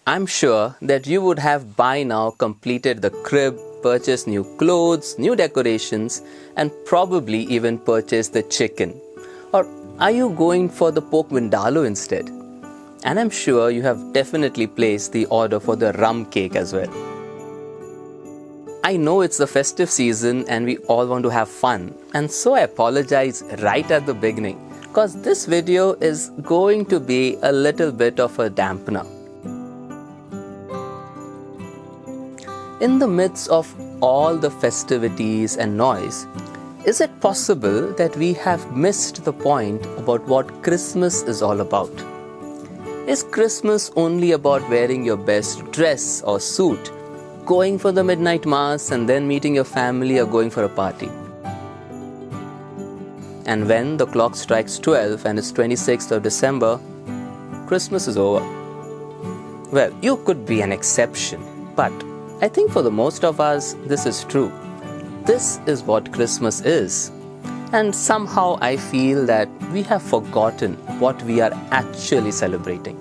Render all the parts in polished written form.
I'm sure that you would have by now completed the crib, purchased new clothes, new decorations, and probably even purchased the chicken. Or are you going for the pork vindaloo instead? And I'm sure you have definitely placed the order for the rum cake as well. I know it's the festive season and we all want to have fun, and so I apologize right at the beginning because this video is going to be a little bit of a dampener. In the midst of all the festivities and noise, is it possible that we have missed the point about what Christmas is all about? Is Christmas only about wearing your best dress or suit, going for the midnight mass and then meeting your family or going for a party? And when the clock strikes 12 and it's 26th of December, Christmas is over. Well, you could be an exception, but I think for the most of us, this is true. This is what Christmas is. And somehow I feel that we have forgotten what we are actually celebrating.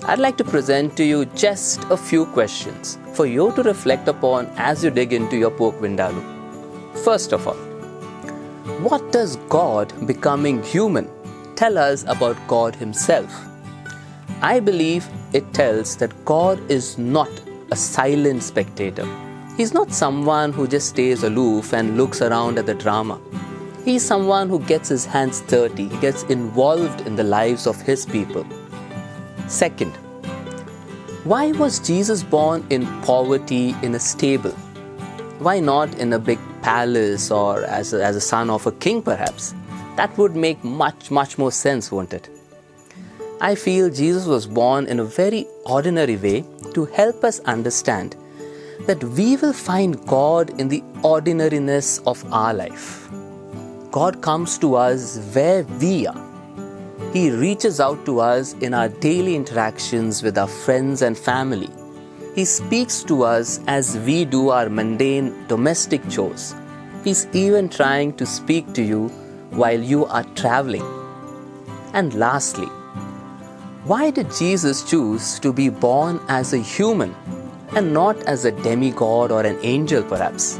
I'd like to present to you just a few questions for you to reflect upon as you dig into your pork vindaloo. First of all, what does God becoming human tell us about God Himself? I believe it tells that God is not a silent spectator. He's not someone who just stays aloof and looks around at the drama. He's someone who gets his hands dirty, he gets involved in the lives of His people. Second, why was Jesus born in poverty in a stable? Why not in a big palace or as a son of a king perhaps? That would make much more sense, wouldn't it? I feel Jesus was born in a very ordinary way to help us understand that we will find God in the ordinariness of our life. God comes to us where we are. He reaches out to us in our daily interactions with our friends and family. He speaks to us as we do our mundane domestic chores. He's even trying to speak to you while you are traveling. And lastly, why did Jesus choose to be born as a human and not as a demigod or an angel perhaps?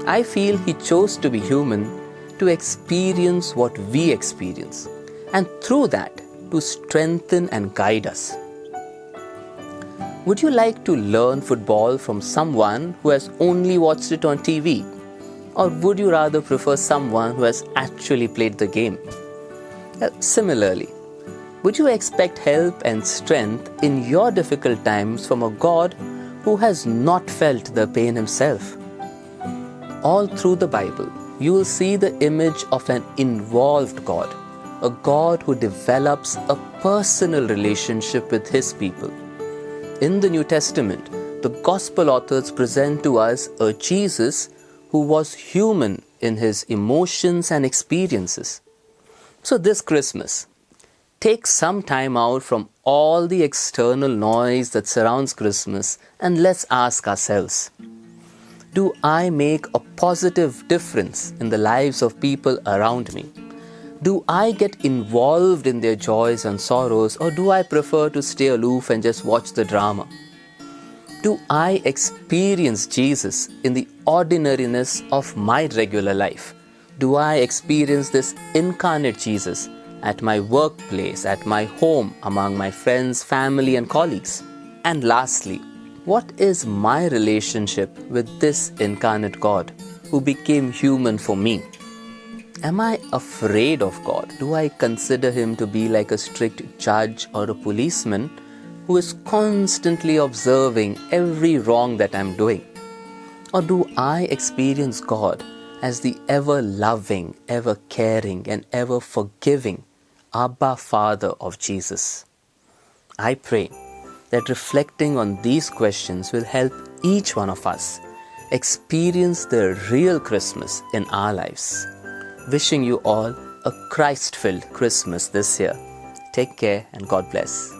I feel He chose to be human to experience what we experience, and through that to strengthen and guide us. Would you like to learn football from someone who has only watched it on TV? Or would you rather prefer someone who has actually played the game? Similarly, would you expect help and strength in your difficult times from a God who has not felt the pain Himself? All through the Bible, you will see the image of an involved God, a God who develops a personal relationship with His people. In the New Testament, the Gospel authors present to us a Jesus who was human in His emotions and experiences. So this Christmas, take some time out from all the external noise that surrounds Christmas and let's ask ourselves, do I make a positive difference in the lives of people around me? Do I get involved in their joys and sorrows, or do I prefer to stay aloof and just watch the drama? Do I experience Jesus in the ordinariness of my regular life? Do I experience this incarnate Jesus at my workplace, at my home, among my friends, family and colleagues? And lastly, what is my relationship with this incarnate God who became human for me? Am I afraid of God? Do I consider Him to be like a strict judge or a policeman who is constantly observing every wrong that I'm doing? Or do I experience God as the ever-loving, ever-caring and ever-forgiving Abba Father of Jesus? I pray that reflecting on these questions will help each one of us experience the real Christmas in our lives. Wishing you all a Christ-filled Christmas this year. Take care and God bless.